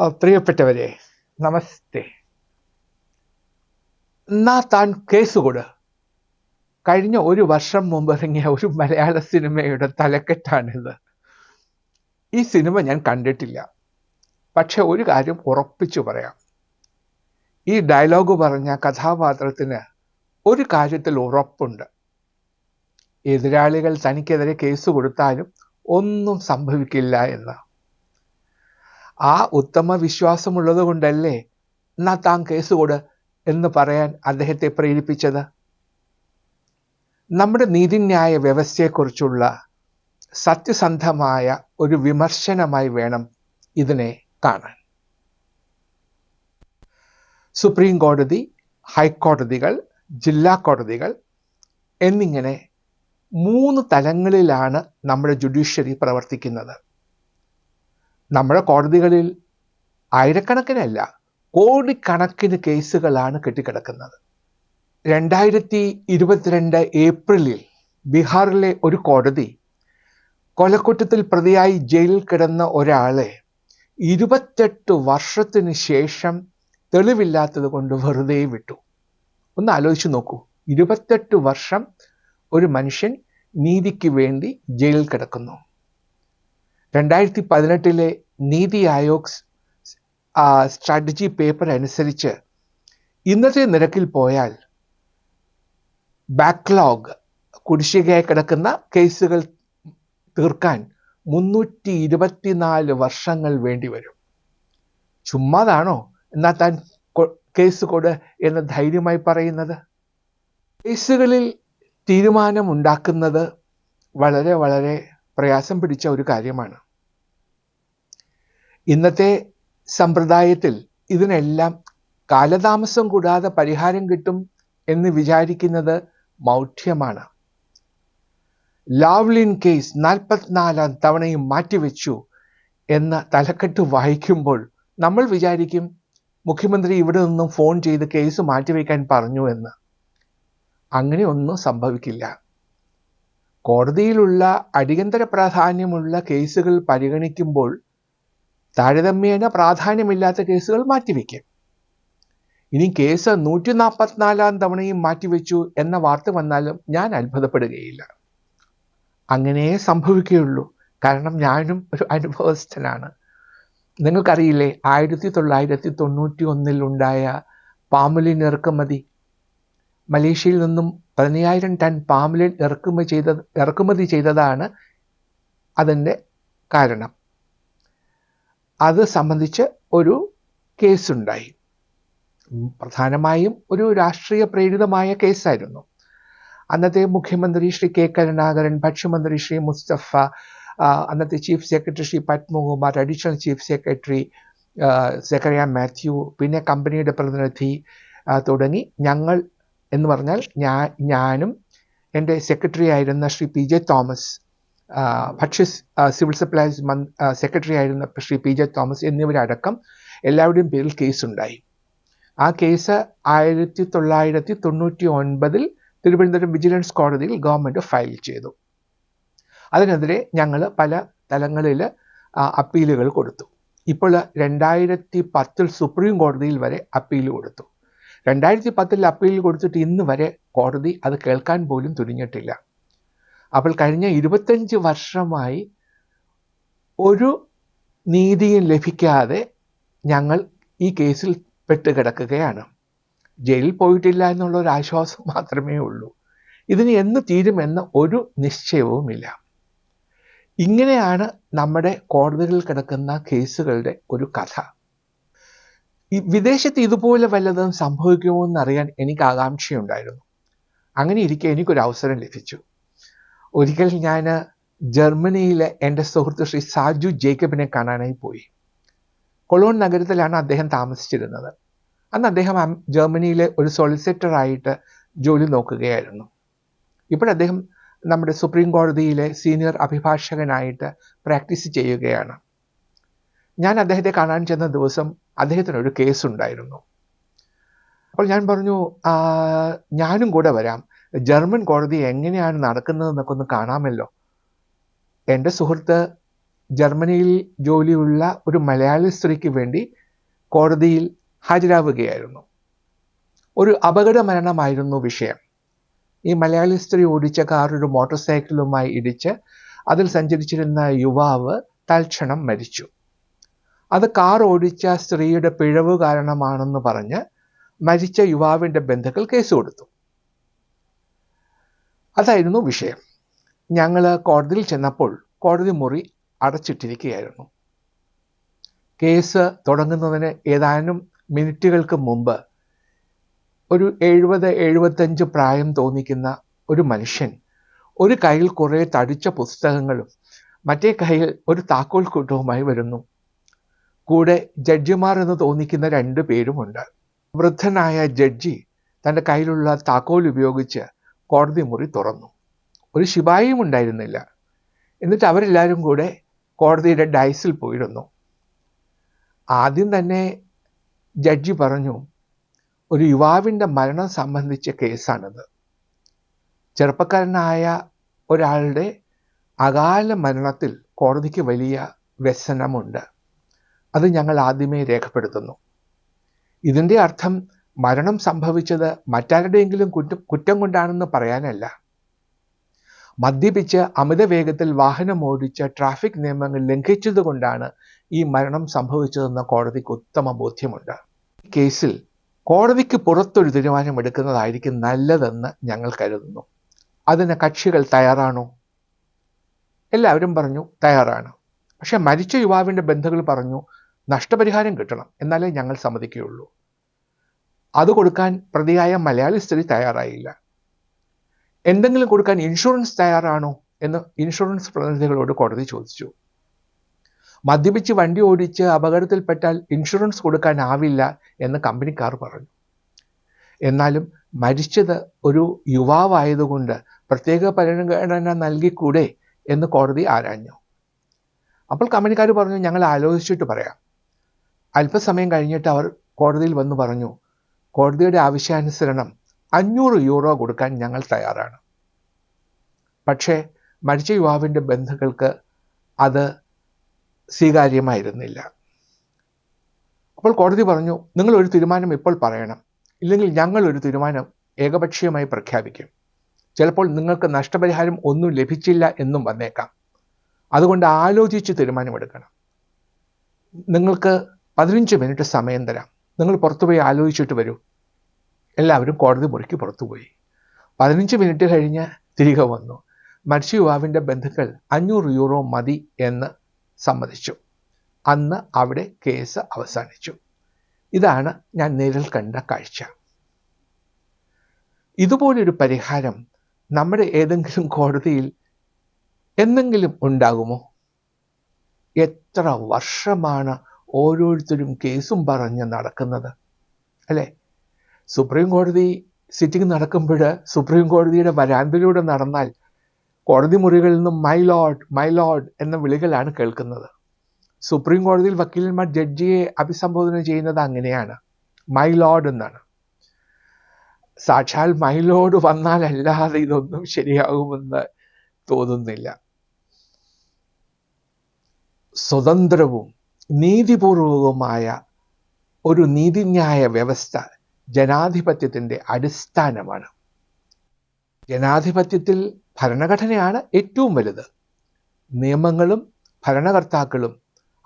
പ്രിയപ്പെട്ടവരെ, നമസ്തേ. എന്നാ താൻ കേസുകൊട് കഴിഞ്ഞ ഒരു വർഷം മുമ്പ് ഇറങ്ങിയ ഒരു മലയാള സിനിമയുടെ തലക്കെട്ടാണിത്. ഈ സിനിമ ഞാൻ കണ്ടിട്ടില്ല, പക്ഷെ ഒരു കാര്യം ഉറപ്പിച്ചു പറയാം. ഈ ഡയലോഗ് പറഞ്ഞ കഥാപാത്രത്തിന് ഒരു കാര്യത്തിൽ ഉറപ്പുണ്ട്: എതിരാളികൾ തനിക്കെതിരെ കേസ് കൊടുത്താലും ഒന്നും സംഭവിക്കില്ല എന്ന്. ആ ഉത്തമ വിശ്വാസമുള്ളത് കൊണ്ടല്ലേ എന്നാ താൻ കേസുകൊട് എന്ന് പറയാൻ അദ്ദേഹത്തെ പ്രേരിപ്പിച്ചത്. നമ്മുടെ നീതിന്യായ വ്യവസ്ഥയെക്കുറിച്ചുള്ള സത്യസന്ധമായ ഒരു വിമർശനമായി വേണം ഇതിനെ കാണാൻ. സുപ്രീം കോടതി, ഹൈക്കോടതികൾ, ജില്ലാ കോടതികൾ എന്നിങ്ങനെ 3 തലങ്ങളിലാണ് നമ്മുടെ ജുഡീഷ്യറി പ്രവർത്തിക്കുന്നത്. നമ്മുടെ കോടതികളിൽ ആയിരക്കണക്കിനല്ല, കോടിക്കണക്കിന് കേസുകളാണ് കെട്ടിക്കിടക്കുന്നത്. 2022 ഏപ്രിലിൽ ബീഹാറിലെ ഒരു കോടതി കൊലക്കുറ്റത്തിൽ പ്രതിയായി ജയിലിൽ കിടന്ന ഒരാളെ 28 വർഷത്തിന് ശേഷം തെളിവില്ലാത്തത് കൊണ്ട് വെറുതെ വിട്ടു. ഒന്ന് ആലോചിച്ച് നോക്കൂ, 28 വർഷം ഒരു മനുഷ്യൻ നീതിക്ക് വേണ്ടി ജയിലിൽ കിടക്കുന്നു. 2018 നീതി ആയോഗ് സ്ട്രാറ്റജി പേപ്പർ അനുസരിച്ച് ഇന്നത്തെ നിരക്കിൽ പോയാൽ ബാക്ക്ലോഗ്, കുടിശ്ശികയായി കിടക്കുന്ന കേസുകൾ തീർക്കാൻ 324 വർഷങ്ങൾ വേണ്ടിവരും. ചുമ്മാതാണോ എന്നാ താൻ കേസ് കൊട് എന്ന് ധൈര്യമായി പറയുന്നത്? കേസുകളിൽ തീരുമാനമുണ്ടാക്കുന്നത് വളരെ വളരെ പ്രയാസം പിടിച്ച ഒരു കാര്യമാണ്. ഇന്നത്തെ സമ്പ്രദായത്തിൽ ഇതിനെല്ലാം കാലതാമസം കൂടാതെ പരിഹാരം കിട്ടും എന്ന് വിചാരിക്കുന്നത് മൗഢ്യമാണ്. ലാവ്ലിൻ കേസ് 44-ാം തവണയും മാറ്റിവെച്ചു എന്ന തലക്കെട്ട് വായിക്കുമ്പോൾ നമ്മൾ വിചാരിക്കും മുഖ്യമന്ത്രി ഇവിടെ നിന്നും ഫോൺ ചെയ്ത് കേസ് മാറ്റിവെക്കാൻ പറഞ്ഞു എന്ന്. അങ്ങനെ ഒന്നും സംഭവിക്കില്ല. കോടതിയിലുള്ള അടിയന്തര പ്രാധാന്യമുള്ള കേസുകൾ പരിഗണിക്കുമ്പോൾ താരതമ്യേന പ്രാധാന്യമില്ലാത്ത കേസുകൾ മാറ്റിവെക്കും. ഇനി കേസ് 144-ാം തവണയും മാറ്റിവെച്ചു എന്ന വാർത്ത വന്നാലും ഞാൻ അത്ഭുതപ്പെടുകയില്ല. അങ്ങനെ സംഭവിക്കുകയുള്ളൂ. കാരണം ഞാനും ഒരു അനുഭവസ്ഥനാണ്. നിങ്ങൾക്കറിയില്ലേ, 1991 ഉണ്ടായ പാമ്പുലിൻ ഇറക്കുമതി. മലേഷ്യയിൽ നിന്നും 15,000 ടൺ പാമ്പുലിൻ ഇറക്കുമതി ചെയ്തതാണ് അതിൻ്റെ കാരണം. അത് സംബന്ധിച്ച് ഒരു കേസുണ്ടായി. പ്രധാനമായും ഒരു രാഷ്ട്രീയ പ്രേരിതമായ കേസായിരുന്നു. അന്നത്തെ മുഖ്യമന്ത്രി ശ്രീ കെ കരുണാകരൻ, ഭക്ഷ്യമന്ത്രി ശ്രീ മുസ്തഫ, അന്നത്തെ chief secretary Shri Padmakumar, additional chief secretary Zacharia Mathew, പിന്നെ കമ്പനിയുടെ പ്രതിനിധി തുടങ്ങി ഞങ്ങൾ എന്ന് പറഞ്ഞാൽ ഞാനും എൻ്റെ സെക്രട്ടറി ആയിരുന്ന ശ്രീ പി ജെ തോമസ്, ഭക്ഷ്യ സിവിൽ സപ്ലൈസ് സെക്രട്ടറി ആയിരുന്ന ശ്രീ പി ജെ തോമസ് എന്നിവരടക്കം എല്ലാവരുടെയും പേരിൽ കേസുണ്ടായി. ആ കേസ് 1999 തിരുവനന്തപുരം വിജിലൻസ് കോടതിയിൽ ഗവൺമെൻറ് ഫയൽ ചെയ്തു. അതിനെതിരെ ഞങ്ങൾ പല തലങ്ങളിൽ അപ്പീലുകൾ കൊടുത്തു. ഇപ്പോൾ 2010 സുപ്രീം കോടതിയിൽ വരെ അപ്പീൽ കൊടുത്തു. 2010 അപ്പീൽ കൊടുത്തിട്ട് ഇന്ന് വരെ കോടതി അത് കേൾക്കാൻ പോലും തുനിഞ്ഞിട്ടില്ല. അപ്പോൾ കഴിഞ്ഞ 25 വർഷമായി ഒരു നീതിയും ലഭിക്കാതെ ഞങ്ങൾ ഈ കേസിൽ പെട്ടുകിടക്കുകയാണ്. ജയിലിൽ പോയിട്ടില്ല എന്നുള്ള ഒരു ആശ്വാസം മാത്രമേ ഉള്ളൂ. ഇതിന് എന്ന് തീരുമെന്ന ഒരു നിശ്ചയവുമില്ല. ഇങ്ങനെയാണ് നമ്മുടെ കോടതികളിൽ കിടക്കുന്ന കേസുകളുടെ ഒരു കഥ. വിദേശത്ത് ഇതുപോലെ വല്ലതും സംഭവിക്കുമോ എന്നറിയാൻ എനിക്ക് ആകാംക്ഷയുണ്ടായിരുന്നു. അങ്ങനെ ഇരിക്കെ എനിക്കൊരു അവസരം ലഭിച്ചു. ഒരിക്കൽ ഞാൻ ജർമ്മനിയിലെ എൻ്റെ സുഹൃത്ത് ശ്രീ സാജു ജേക്കബിനെ കാണാനായി പോയി. കൊളോൺ നഗരത്തിലാണ് അദ്ദേഹം താമസിച്ചിരുന്നത്. അന്ന് അദ്ദേഹം ജർമ്മനിയിലെ ഒരു സോളിസിറ്ററായിട്ട് ജോലി നോക്കുകയായിരുന്നു. ഇപ്പോഴദ്ദേഹം നമ്മുടെ സുപ്രീം കോടതിയിലെ സീനിയർ അഭിഭാഷകനായിട്ട് പ്രാക്ടീസ് ചെയ്യുകയാണ്. ഞാൻ അദ്ദേഹത്തെ കാണാൻ ചെന്ന ദിവസം അദ്ദേഹത്തിനൊരു കേസുണ്ടായിരുന്നു. അപ്പോൾ ഞാൻ പറഞ്ഞു, ഞാനും കൂടെ വരാം, ജർമ്മൻ കോടതി എങ്ങനെയാണ് നടക്കുന്നതെന്നൊക്കെ ഒന്ന് കാണാമല്ലോ. എൻ്റെ സുഹൃത്ത് ജർമ്മനിയിൽ ജോലിയുള്ള ഒരു മലയാളി സ്ത്രീക്ക് വേണ്ടി കോടതിയിൽ ഹാജരാവുകയായിരുന്നു. ഒരു അപകട മരണമായിരുന്നു വിഷയം. ഈ മലയാളി സ്ത്രീ ഓടിച്ച കാർ ഒരു മോട്ടോർ സൈക്കിളുമായി ഇടിച്ച് അതിൽ സഞ്ചരിച്ചിരുന്ന യുവാവ് തൽക്ഷണം മരിച്ചു. അത് കാർ ഓടിച്ച സ്ത്രീയുടെ പിഴവ് കാരണമാണെന്ന് പറഞ്ഞ് മരിച്ച യുവാവിൻ്റെ ബന്ധുക്കൾ കേസ് കൊടുത്തു. അതായിരുന്നു വിഷയം. ഞങ്ങൾ കോടതിയിൽ ചെന്നപ്പോൾ കോടതി മുറി അടച്ചിട്ടിരിക്കുകയായിരുന്നു. കേസ് തുടങ്ങുന്നതിന് ഏതാനും മിനിറ്റുകൾക്ക് മുമ്പ് ഒരു 70-75 പ്രായം തോന്നിക്കുന്ന ഒരു മനുഷ്യൻ ഒരു കയ്യിൽ കുറേ തടിച്ച പുസ്തകങ്ങളും മറ്റേ കയ്യിൽ ഒരു താക്കോൽ കൂട്ടവുമായി വരുന്നു. കൂടെ ജഡ്ജിമാർ എന്ന് തോന്നിക്കുന്ന 2 പേരുമുണ്ട്. വൃദ്ധനായ ജഡ്ജി തൻ്റെ കയ്യിലുള്ള താക്കോൽ ഉപയോഗിച്ച് കോടതി മുറി തുറന്നു. ഒരു ശിപായിയും ഉണ്ടായിരുന്നില്ല. എന്നിട്ട് അവരെല്ലാവരും കൂടെ കോടതിയുടെ ഡൈസിൽ പോയിരുന്നു. ആദ്യം തന്നെ ജഡ്ജി പറഞ്ഞു, ഒരു യുവാവിൻ്റെ മരണം സംബന്ധിച്ച കേസാണിത്. ചെറുപ്പക്കാരനായ ഒരാളുടെ അകാല മരണത്തിൽ കോടതിക്ക് വലിയ വ്യസനമുണ്ട്. അത് ഞങ്ങൾ ആദ്യമേ രേഖപ്പെടുത്തുന്നു. ഇതിൻ്റെ അർത്ഥം മരണം സംഭവിച്ചത് മറ്റാരുടെയെങ്കിലും കുറ്റം കൊണ്ടാണെന്ന് പറയാനല്ല. മദ്യപിച്ച് അമിത വേഗത്തിൽ വാഹനം ഓടിച്ച് ട്രാഫിക് നിയമങ്ങൾ ലംഘിച്ചതുകൊണ്ടാണ് ഈ മരണം സംഭവിച്ചതെന്ന് കോടതിക്ക് ഉത്തമ ബോധ്യമുണ്ട്. ഈ കേസിൽ കോടതിക്ക് പുറത്തൊരു തീരുമാനമെടുക്കുന്നതായിരിക്കും നല്ലതെന്ന് ഞങ്ങൾ കരുതുന്നു. അതിന് കക്ഷികൾ തയ്യാറാണോ? എല്ലാവരും പറഞ്ഞു തയ്യാറാണ്. പക്ഷെ മരിച്ച യുവാവിൻ്റെ ബന്ധുക്കൾ പറഞ്ഞു നഷ്ടപരിഹാരം കിട്ടണം, എന്നാലേ ഞങ്ങൾ സമ്മതിക്കുകയുള്ളൂ. അത് കൊടുക്കാൻ പ്രതിയായ മലയാളി സ്ത്രീ തയ്യാറായില്ല. എന്തെങ്കിലും കൊടുക്കാൻ ഇൻഷുറൻസ് തയ്യാറാണോ എന്ന് ഇൻഷുറൻസ് പ്രതിനിധികളോട് കോടതി ചോദിച്ചു. മദ്യപിച്ച് വണ്ടി ഓടിച്ച് അപകടത്തിൽപ്പെട്ടാൽ ഇൻഷുറൻസ് കൊടുക്കാനാവില്ല എന്ന് കമ്പനിക്കാർ പറഞ്ഞു. എന്നാലും മരിച്ചത് ഒരു യുവാവായതുകൊണ്ട് പ്രത്യേക പരിഗണന നൽകിക്കൂടെ എന്ന് കോടതി ആരാഞ്ഞു. അപ്പോൾ കമ്പനിക്കാർ പറഞ്ഞു ഞങ്ങൾ ആലോചിച്ചിട്ട് പറയാം. അല്പസമയം കഴിഞ്ഞിട്ട് അവർ കോടതിയിൽ വന്നു പറഞ്ഞു, കോടതിയുടെ ആവശ്യാനുസരണം €500 കൊടുക്കാൻ ഞങ്ങൾ തയ്യാറാണ്. പക്ഷേ മരിച്ച യുവാവിൻ്റെ ബന്ധുക്കൾക്ക് അത് സ്വീകാര്യമായിരുന്നില്ല. അപ്പോൾ കോടതി പറഞ്ഞു, നിങ്ങളൊരു തീരുമാനം ഇപ്പോൾ പറയണം, ഇല്ലെങ്കിൽ ഞങ്ങൾ ഒരു തീരുമാനം ഏകപക്ഷീയമായി പ്രഖ്യാപിക്കും. ചിലപ്പോൾ നിങ്ങൾക്ക് നഷ്ടപരിഹാരം ഒന്നും ലഭിച്ചില്ല എന്നും വന്നേക്കാം. അതുകൊണ്ട് ആലോചിച്ച് തീരുമാനമെടുക്കണം. നിങ്ങൾക്ക് 15 മിനിറ്റ് സമയം തരാം. നിങ്ങൾ പുറത്തുപോയി ആലോചിച്ചിട്ട് വരൂ. എല്ലാവരും കോടതി മുറിക്ക് പുറത്തുപോയി. 15 മിനിറ്റ് കഴിഞ്ഞ് തിരികെ വന്നു. മരിച്ച യുവാവിൻ്റെ ബന്ധുക്കൾ €500 മതി എന്ന് സമ്മതിച്ചു. അന്ന് അവിടെ കേസ് അവസാനിച്ചു. ഇതാണ് ഞാൻ നേരിൽ കണ്ട കാഴ്ച. ഇതുപോലൊരു പരിഹാരം നമ്മുടെ ഏതെങ്കിലും കോടതിയിൽ എന്തെങ്കിലും ഉണ്ടാകുമോ? എത്ര വർഷമാണ് ഓരോരുത്തരും കേസും പറഞ്ഞ് നടക്കുന്നത് അല്ലേ? സുപ്രീം കോടതി സിറ്റിംഗ് നടക്കുമ്പോൾ സുപ്രീം കോടതിയുടെ വരാന്തയിലൂടെ നടന്നാൽ കോടതി മുറികളിൽ നിന്നും മൈ ലോർഡ് എന്ന വിളികളാണ് കേൾക്കുന്നത്. സുപ്രീം കോടതിയിൽ വക്കീലന്മാർ ജഡ്ജിയെ അഭിസംബോധന ചെയ്യുന്നത് അങ്ങനെയാണ്, മൈ ലോർഡ് എന്നാണ്. സാക്ഷാൽ മൈ ലോർഡ് വന്നാലല്ലാതെ ഇതൊന്നും ശരിയാകുമെന്ന് തോന്നുന്നില്ല. സ്വതന്ത്രവും നീതിപൂർവകവുമായ ഒരു നീതിന്യായ വ്യവസ്ഥ ജനാധിപത്യത്തിൻ്റെ അടിസ്ഥാനമാണ്. ജനാധിപത്യത്തിൽ ഭരണഘടനയാണ് ഏറ്റവും വലുത്. നിയമങ്ങളും ഭരണകർത്താക്കളും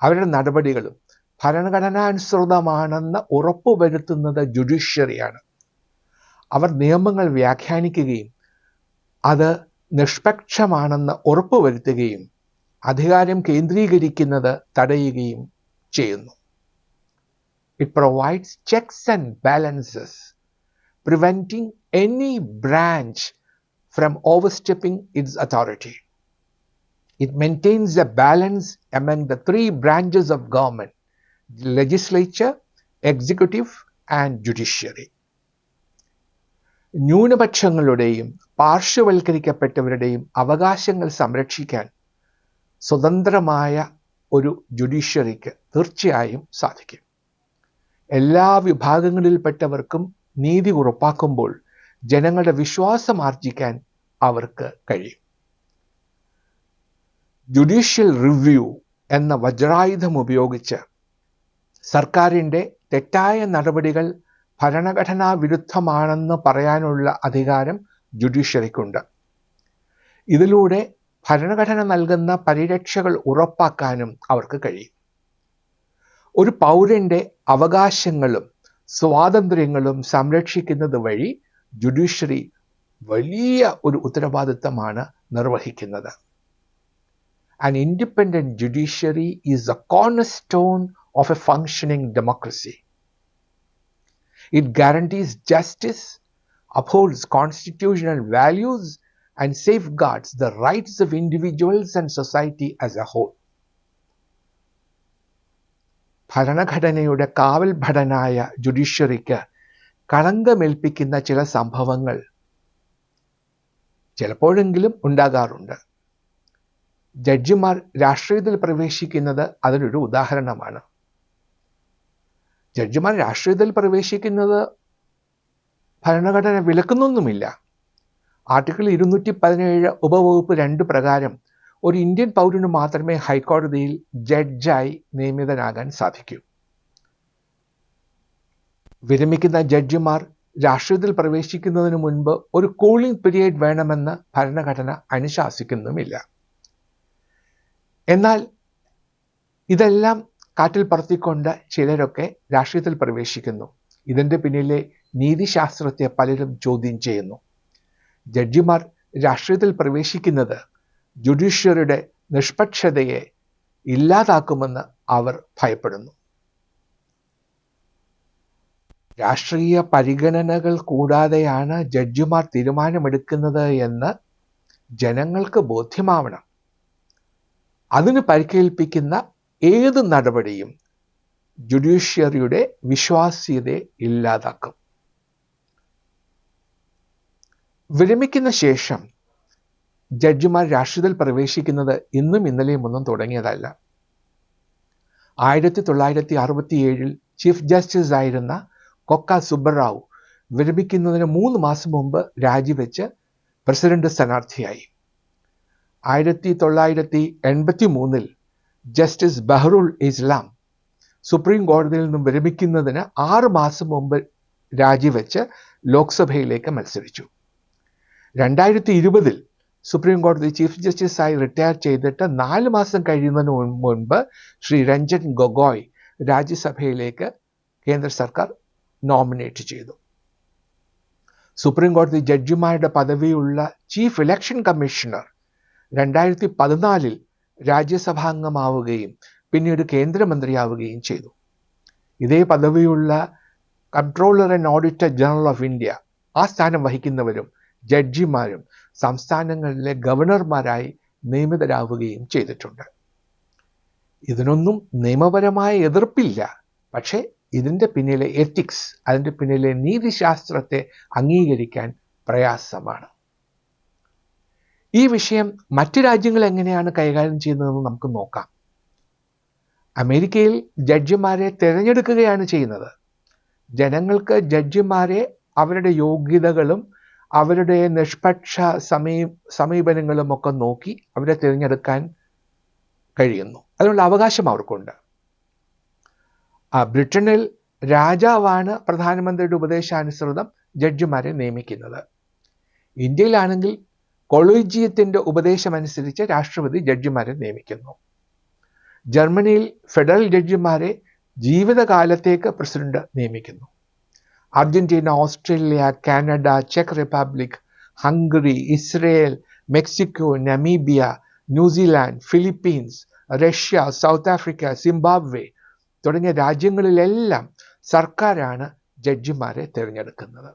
അവരുടെ നടപടികളും ഭരണഘടനാനുസൃതമാണെന്ന് ഉറപ്പുവരുത്തുന്നത് ജുഡീഷ്യറിയാണ്. അവർ നിയമങ്ങൾ വ്യാഖ്യാനിക്കുകയും അത് നിഷ്പക്ഷമാണെന്ന് ഉറപ്പുവരുത്തുകയും അധികാരം കേന്ദ്രീകരിക്കുന്നത് തടയുകയും ചെയ്യുന്നു. It provides checks and balances, preventing any branch from overstepping its authority. It maintains a balance among the 3 branches of government: the legislature, executive, and judiciary. ന്യൂനപക്ഷങ്ങളുടെയും പാർശ്വവൽക്കരിക്കപ്പെട്ടവരുടെയും അവകാശങ്ങൾ സംരക്ഷിക്കാൻ സ്വതന്ത്രമായ ഒരു ജുഡീഷ്യറിക്ക് തീർച്ചയായും സാധിക്കും. എല്ലാ വിഭാഗങ്ങളിൽപ്പെട്ടവർക്കും നീതി ഉറപ്പാക്കുമ്പോൾ ജനങ്ങളുടെ വിശ്വാസം ആർജിക്കാൻ അവർക്ക് കഴിയും. ജുഡീഷ്യൽ റിവ്യൂ എന്ന വജ്രായുധം ഉപയോഗിച്ച് സർക്കാരിൻ്റെ തെറ്റായ നടപടികൾ ഭരണഘടനാ വിരുദ്ധമാണെന്ന് പറയാനുള്ള അധികാരം ജുഡീഷ്യറിക്കുണ്ട്. ഇതിലൂടെ ഭരണഘടന നൽകുന്ന പരിരക്ഷകൾ ഉറപ്പാക്കാനും അവർക്ക് കഴിയും. ഒരു പൗരന്റെ അവകാശങ്ങളും സ്വാതന്ത്ര്യങ്ങളും സംരക്ഷിക്കുന്നത് വഴി ജുഡീഷ്യറി വലിയ ഒരു ഉത്തരവാദിത്തമാണ് നിർവഹിക്കുന്നത്. An independent judiciary is a cornerstone of a functioning democracy. It guarantees justice, upholds constitutional values, and safeguards the rights of individuals and society as a whole. ഭരണഘടനയുടെ കാവൽ ഭടനായ ജുഡീഷ്യറിക്ക് കളങ്കമേൽപ്പിക്കുന്ന ചില സംഭവങ്ങൾ ചിലപ്പോഴെങ്കിലും ഉണ്ടാകാറുണ്ട്. ജഡ്ജിമാർ രാഷ്ട്രീയത്തിൽ പ്രവേശിക്കുന്നത് അതിനൊരു ഉദാഹരണമാണ്. ജഡ്ജിമാർ രാഷ്ട്രീയത്തിൽ പ്രവേശിക്കുന്നത് ഭരണഘടന വിലക്കുന്നൊന്നുമില്ല. ആർട്ടിക്കിൾ 217 ഉപവകുപ്പ് 2 പ്രകാരം ഒരു ഇന്ത്യൻ പൗരന് മാത്രമേ ഹൈക്കോടതിയിൽ ജഡ്ജായി നിയമിതനാകാൻ സാധിക്കൂ. വിരമിക്കുന്ന ജഡ്ജിമാർ രാഷ്ട്രീയത്തിൽ പ്രവേശിക്കുന്നതിന് മുൻപ് ഒരു കൂളിംഗ് പീരിയഡ് വേണമെന്ന് ഭരണഘടന അനുശാസിക്കുന്നുമില്ല. എന്നാൽ ഇതെല്ലാം കാറ്റിൽ പറത്തിക്കൊണ്ട് ചിലരൊക്കെ രാഷ്ട്രീയത്തിൽ പ്രവേശിക്കുന്നു. ഇതിൻ്റെ പിന്നിലെ നീതിശാസ്ത്രത്തെ പലരും ചോദ്യം ചെയ്യുന്നു. ജഡ്ജിമാർ രാഷ്ട്രീയത്തിൽ പ്രവേശിക്കുന്നത് ജുഡീഷ്യറിയുടെ നിഷ്പക്ഷതയെ ഇല്ലാതാക്കുമെന്ന് അവർ ഭയപ്പെടുന്നു. രാഷ്ട്രീയ പരിഗണനകൾ കൂടാതെയാണ് ജഡ്ജിമാർ തീരുമാനമെടുക്കുന്നത് എന്ന് ജനങ്ങൾക്ക് ബോധ്യമാവണം. അതിന് പരിക്കേൽപ്പിക്കുന്ന ഏത് നടപടിയും ജുഡീഷ്യറിയുടെ വിശ്വാസ്യതയെ ഇല്ലാതാക്കും. വിരമിക്കുന്ന ശേഷം ജഡ്ജിമാർ രാഷ്ട്രീയത്തിൽ പ്രവേശിക്കുന്നത് ഇന്നും ഇന്നലെയും ഒന്നും തുടങ്ങിയതല്ല. 1967 ചീഫ് ജസ്റ്റിസ് ആയിരുന്ന കൊക്ക സുബ്ബറാവു വിരമിക്കുന്നതിന് 3 മാസം മുമ്പ് രാജിവെച്ച് പ്രസിഡന്റ് സ്ഥാനാർത്ഥിയായി. 1983 ജസ്റ്റിസ് ബഹ്റുൽ ഇസ്ലാം സുപ്രീം കോടതിയിൽ നിന്നും വിരമിക്കുന്നതിന് 6 മാസം മുമ്പ് രാജിവെച്ച് ലോക്സഭയിലേക്ക് മത്സരിച്ചു. 2020 സുപ്രീം കോടതി ചീഫ് ജസ്റ്റിസായി റിട്ടയർ ചെയ്തിട്ട് 4 മാസം കഴിയുന്നതിന് മുൻപ് ശ്രീ രഞ്ജൻ ഗൊഗോയ് രാജ്യസഭയിലേക്ക് കേന്ദ്ര സർക്കാർ നോമിനേറ്റ് ചെയ്തു. സുപ്രീം കോടതി ജഡ്ജിമാരുടെ പദവിയുള്ള ചീഫ് ഇലക്ഷൻ കമ്മീഷണർ 2014 രാജ്യസഭാംഗമാവുകയും പിന്നീട് കേന്ദ്രമന്ത്രിയാവുകയും ചെയ്തു. ഇതേ പദവിയുള്ള controller and auditor general of India ആ സ്ഥാനം വഹിക്കുന്നവരും ജഡ്ജിമാരും സംസ്ഥാനങ്ങളിലെ ഗവർണർമാരായി നിയമിതരാവുകയും ചെയ്തിട്ടുണ്ട്. ഇതിനൊന്നും നിയമപരമായ എതിർപ്പില്ല. പക്ഷേ ഇതിൻ്റെ പിന്നിലെ എത്തിക്സ്, അതിൻ്റെ പിന്നിലെ നീതിശാസ്ത്രത്തെ അംഗീകരിക്കാൻ പ്രയാസമാണ്. ഈ വിഷയം മറ്റു രാജ്യങ്ങൾ എങ്ങനെയാണ് കൈകാര്യം ചെയ്യുന്നതെന്ന് നമുക്ക് നോക്കാം. അമേരിക്കയിൽ ജഡ്ജിമാരെ തിരഞ്ഞെടുക്കുകയാണ് ചെയ്യുന്നത്. ജനങ്ങൾക്ക് ജഡ്ജിമാരെ അവരുടെ യോഗ്യതകളും അവരുടെ നിഷ്പക്ഷ സമീപനങ്ങളും ഒക്കെ നോക്കി അവരെ തിരഞ്ഞെടുക്കാൻ കഴിയുന്നു. അതിനുള്ള അവകാശം അവർക്കുണ്ട്. ബ്രിട്ടനിൽ രാജാവാണ് പ്രധാനമന്ത്രിയുടെ ഉപദേശാനുസൃതം ജഡ്ജിമാരെ നിയമിക്കുന്നത്. ഇന്ത്യയിലാണെങ്കിൽ കൊളീജിയത്തിൻ്റെ ഉപദേശമനുസരിച്ച് രാഷ്ട്രപതി ജഡ്ജിമാരെ നിയമിക്കുന്നു. ജർമ്മനിയിൽ ഫെഡറൽ ജഡ്ജിമാരെ ജീവിതകാലത്തേക്ക് പ്രസിഡന്റ് നിയമിക്കുന്നു. Argentina, Australia, Canada, check republic, Hungary, Israel, Mexico, Namibia, New Zealand, Philippines, Russia, south Africa, Zimbabwe തുടങ്ങിയ രാജ്യങ്ങളിലെല്ലാം സർക്കാരാണ് ജഡ്ജിമാരെ തിരഞ്ഞെടുക്കുന്നത്.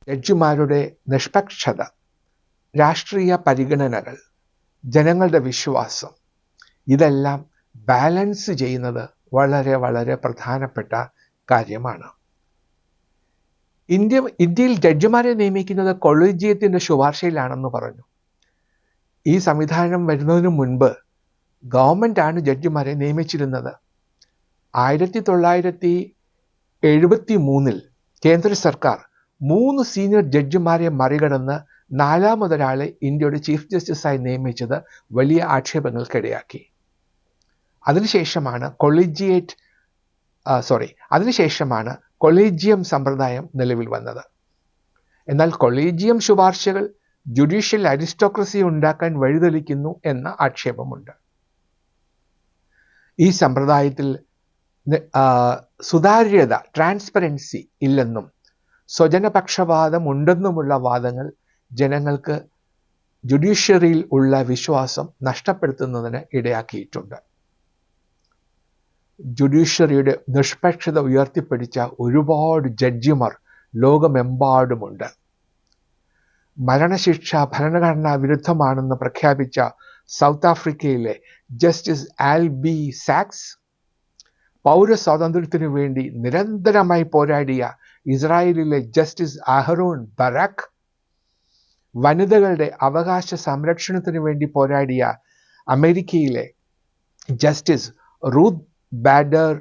ജഡ്ജിമാരുടെ നിഷ്പക്ഷത, രാഷ്ട്രീയ പരിഗണനകൾ, ജനങ്ങളുടെ വിശ്വാസം ഇതെല്ലാം ബാലൻസ് ചെയ്യുന്നത് വളരെ വളരെ പ്രധാനപ്പെട്ട കാര്യമാണ്. ഇന്ത്യയിൽ ജഡ്ജിമാരെ നിയമിക്കുന്നത് കൊളീജിയത്തിൻ്റെ ശുപാർശയിലാണെന്ന് പറഞ്ഞു. ഈ സംവിധാനം വരുന്നതിന് മുൻപ് ഗവൺമെൻറ്റാണ് ജഡ്ജിമാരെ നിയമിച്ചിരുന്നത്. 1973 കേന്ദ്ര സർക്കാർ 3 സീനിയർ ജഡ്ജിമാരെ മറികടന്ന് നാലാമതൊരാളെ ഇന്ത്യയുടെ ചീഫ് ജസ്റ്റിസായി നിയമിച്ചത് വലിയ ആക്ഷേപങ്ങൾക്കിടയാക്കി. അതിനുശേഷമാണ് കൊളീജിയം സമ്പ്രദായം നിലവിൽ വന്നത്. എന്നാൽ കൊളീജിയം ശുപാർശകൾ ജുഡീഷ്യൽ അരിസ്റ്റോക്രസി ഉണ്ടാക്കാൻ വഴിതെളിക്കുന്നു എന്ന ആക്ഷേപമുണ്ട്. ഈ സമ്പ്രദായത്തിൽ സുതാര്യത, ട്രാൻസ്പെറൻസി ഇല്ലെന്നും സ്വജനപക്ഷപാതം ഉണ്ടെന്നുമുള്ള വാദങ്ങൾ ജനങ്ങൾക്ക് ജുഡീഷ്യറിയിൽ ഉള്ള വിശ്വാസം നഷ്ടപ്പെടുത്തുന്നതിന് ഇടയാക്കിയിട്ടുണ്ട്. ജുഡീഷ്യറിയുടെ നിഷ്പക്ഷത ഉയർത്തിപ്പിടിച്ച ഒരുപാട് ജഡ്ജിമാർ ലോകമെമ്പാടുമുണ്ട്. മരണശിക്ഷ ഭരണഘടനാ വിരുദ്ധമാണെന്ന് പ്രഖ്യാപിച്ച സൗത്ത് ആഫ്രിക്കയിലെ ജസ്റ്റിസ് ആൽബി സാക്സ്, പൗരസ്വാതന്ത്ര്യത്തിനു വേണ്ടി നിരന്തരമായി പോരാടിയ ഇസ്രായേലിലെ ജസ്റ്റിസ് അഹരോൺ ബറാക്ക്, വനിതകളുടെ അവകാശ സംരക്ഷണത്തിനു വേണ്ടി പോരാടിയ അമേരിക്കയിലെ ജസ്റ്റിസ് റൂത്ത് ബാഡർ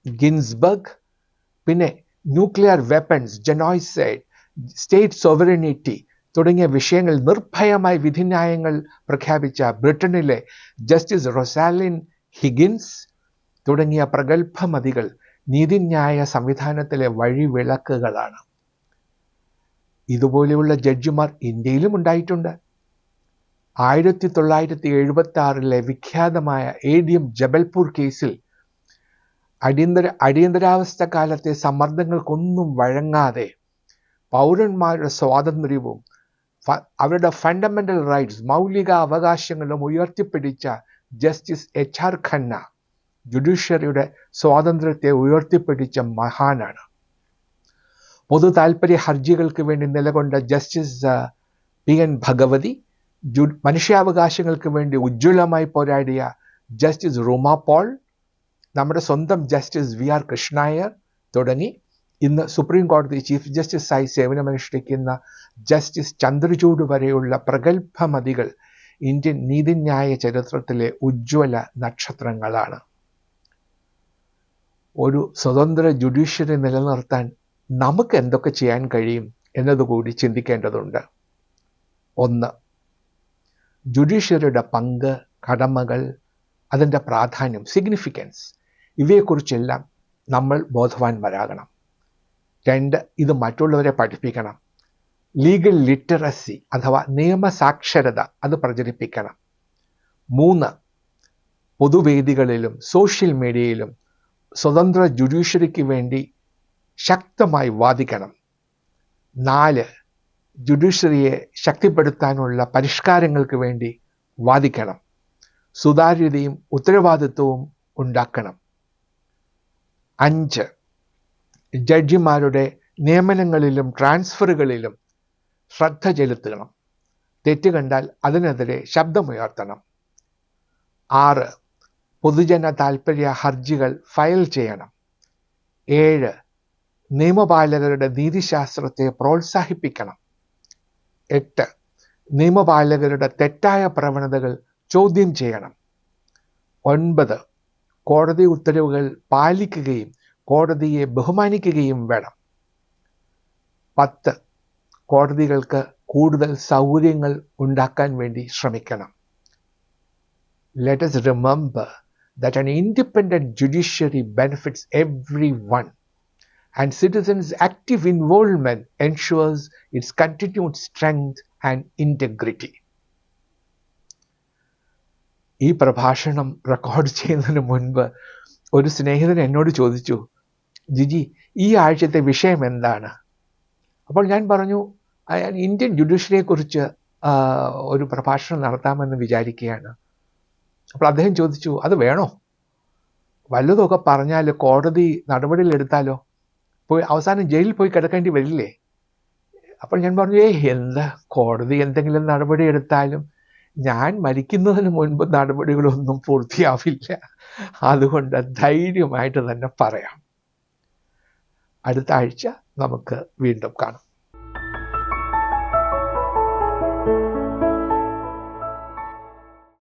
ഗിൻസ്ബർഗ്, പിന്നെ nuclear weapons, genocide, state sovereignty തുടങ്ങിയ വിഷയങ്ങൾ നിർഭയമായി വിധിന്യായങ്ങൾ പ്രഖ്യാപിച്ച ബ്രിട്ടനിലെ ജസ്റ്റിസ് റൊസാലിൻ ഹിഗിൻസ് തുടങ്ങിയ പ്രഗത്ഭമതികൾ നീതിന്യായ സംവിധാനത്തിലെ വഴിവിളക്കുകളാണ്. ഇതുപോലെയുള്ള ജഡ്ജിമാർ ഇന്ത്യയിലും ഉണ്ടായിട്ടുണ്ട്. 1976 വിഖ്യാതമായ ADM ജബൽപൂർ കേസിൽ അടിയന്തരാവസ്ഥ കാലത്തെ സമ്മർദ്ദങ്ങൾക്കൊന്നും വഴങ്ങാതെ പൗരന്മാരുടെ സ്വാതന്ത്ര്യവും അവരുടെ ഫണ്ടമെന്റൽ റൈറ്റ്സ്, മൗലിക അവകാശങ്ങളും ഉയർത്തിപ്പിടിച്ച ജസ്റ്റിസ് HR ഖന്ന ജുഡീഷ്യറിയുടെ സ്വാതന്ത്ര്യത്തെ ഉയർത്തിപ്പിടിച്ച മഹാനാണ്. പൊതു താൽപര്യ ഹർജികൾക്ക് വേണ്ടി നിലകൊണ്ട ജസ്റ്റിസ് PN ഭഗവതി, മനുഷ്യാവകാശങ്ങൾക്ക് വേണ്ടി ഉജ്ജ്വലമായി പോരാടിയ ജസ്റ്റിസ് റൂമ പോൾ, നമ്മുടെ സ്വന്തം ജസ്റ്റിസ് VR കൃഷ്ണയ്യർ തുടങ്ങി ഇന്ന് സുപ്രീം കോടതി ചീഫ് ജസ്റ്റിസായി സേവനമനുഷ്ഠിക്കുന്ന ജസ്റ്റിസ് ചന്ദ്രചൂഡ് വരെയുള്ള പ്രഗത്ഭമതികൾ ഇന്ത്യൻ നീതിന്യായ ചരിത്രത്തിലെ ഉജ്ജ്വല നക്ഷത്രങ്ങളാണ്. ഒരു സ്വതന്ത്ര ജുഡീഷ്യറി നിലനിർത്താൻ നമുക്ക് എന്തൊക്കെ ചെയ്യാൻ കഴിയും എന്നതുകൂടി ചിന്തിക്കേണ്ടതുണ്ട്. 1. ജുഡീഷ്യറിയുടെ പങ്ക്, കടമകൾ, അതിൻ്റെ പ്രാധാന്യം, സിഗ്നിഫിക്കൻസ്, ഇവയെക്കുറിച്ചെല്ലാം നമ്മൾ ബോധവാന്മാരാകണം. 2. ഇത് മറ്റുള്ളവരെ പഠിപ്പിക്കണം. ലീഗൽ ലിറ്ററസി അഥവാ നിയമസാക്ഷരത അത് പ്രചരിപ്പിക്കണം. 3. പൊതുവേദികളിലും സോഷ്യൽ മീഡിയയിലും സ്വതന്ത്ര ജുഡീഷ്യറിക്ക് വേണ്ടി ശക്തമായി വാദിക്കണം. 4. ജുഡീഷ്യറിയെ ശക്തിപ്പെടുത്താനുള്ള പരിഷ്കാരങ്ങൾക്ക് വേണ്ടി വാദിക്കണം. സുതാര്യതയും ഉത്തരവാദിത്വവും ഉണ്ടാക്കണം. 5. ജഡ്ജിമാരുടെ നിയമനങ്ങളിലും ട്രാൻസ്ഫറുകളിലും ശ്രദ്ധ ചെലുത്തണം. തെറ്റ് കണ്ടാൽ അതിനെതിരെ ശബ്ദമുയർത്തണം. 6. പൊതുജന താൽപര്യ ഹർജികൾ ഫയൽ ചെയ്യണം. 7. നിയമപാലകരുടെ നീതിശാസ്ത്രത്തെ പ്രോത്സാഹിപ്പിക്കണം. 8. നിയമപാലകരുടെ തെറ്റായ പ്രവണതകൾ ചോദ്യം ചെയ്യണം. 9. കോടതി ഉത്തരവുകൾ പാലിക്കുകയും കോടതിയെ ബഹുമാനിക്കുകയും വേണം. 10. കോടതികൾക്ക് കൂടുതൽ സൗകര്യങ്ങൾ ഉണ്ടാക്കാൻ വേണ്ടി ശ്രമിക്കണം. Let us remember that an independent judiciary benefits everyone, and citizens' active involvement ensures its continued strength and integrity. ഈ പ്രഭാഷണം റെക്കോർഡ് ചെയ്യുന്നതിന് മുൻപ് ഒരു സ്നേഹിതൻ എന്നോട് ചോദിച്ചു, ജിജി ഈ ആഴ്ചത്തെ വിഷയം എന്താണ്? അപ്പോൾ ഞാൻ പറഞ്ഞു, ഇന്ത്യൻ ജുഡീഷ്യറിയെക്കുറിച്ച് ഒരു പ്രഭാഷണം നടത്താമെന്ന് വിചാരിക്കുകയാണ്. അപ്പോൾ അദ്ദേഹം ചോദിച്ചു, അത് വേണോ? വല്ലതൊക്കെ പറഞ്ഞാൽ കോടതി നടപടിയിൽ എടുത്താലോ? പോയി അവസാനം ജയിലിൽ പോയി കിടക്കേണ്ടി വരില്ലേ? അപ്പോൾ ഞാൻ പറഞ്ഞു, എന്താ കോടതി എന്തെങ്കിലും നടപടി എടുത്താലും ഞാൻ മരിക്കുന്നതിന് മുൻപ് നടപടികളൊന്നും പൂർത്തിയാവില്ല. അതുകൊണ്ട് ധൈര്യമായിട്ട് തന്നെ പറയാം. അടുത്ത ആഴ്ച നമുക്ക് വീണ്ടും കാണാം.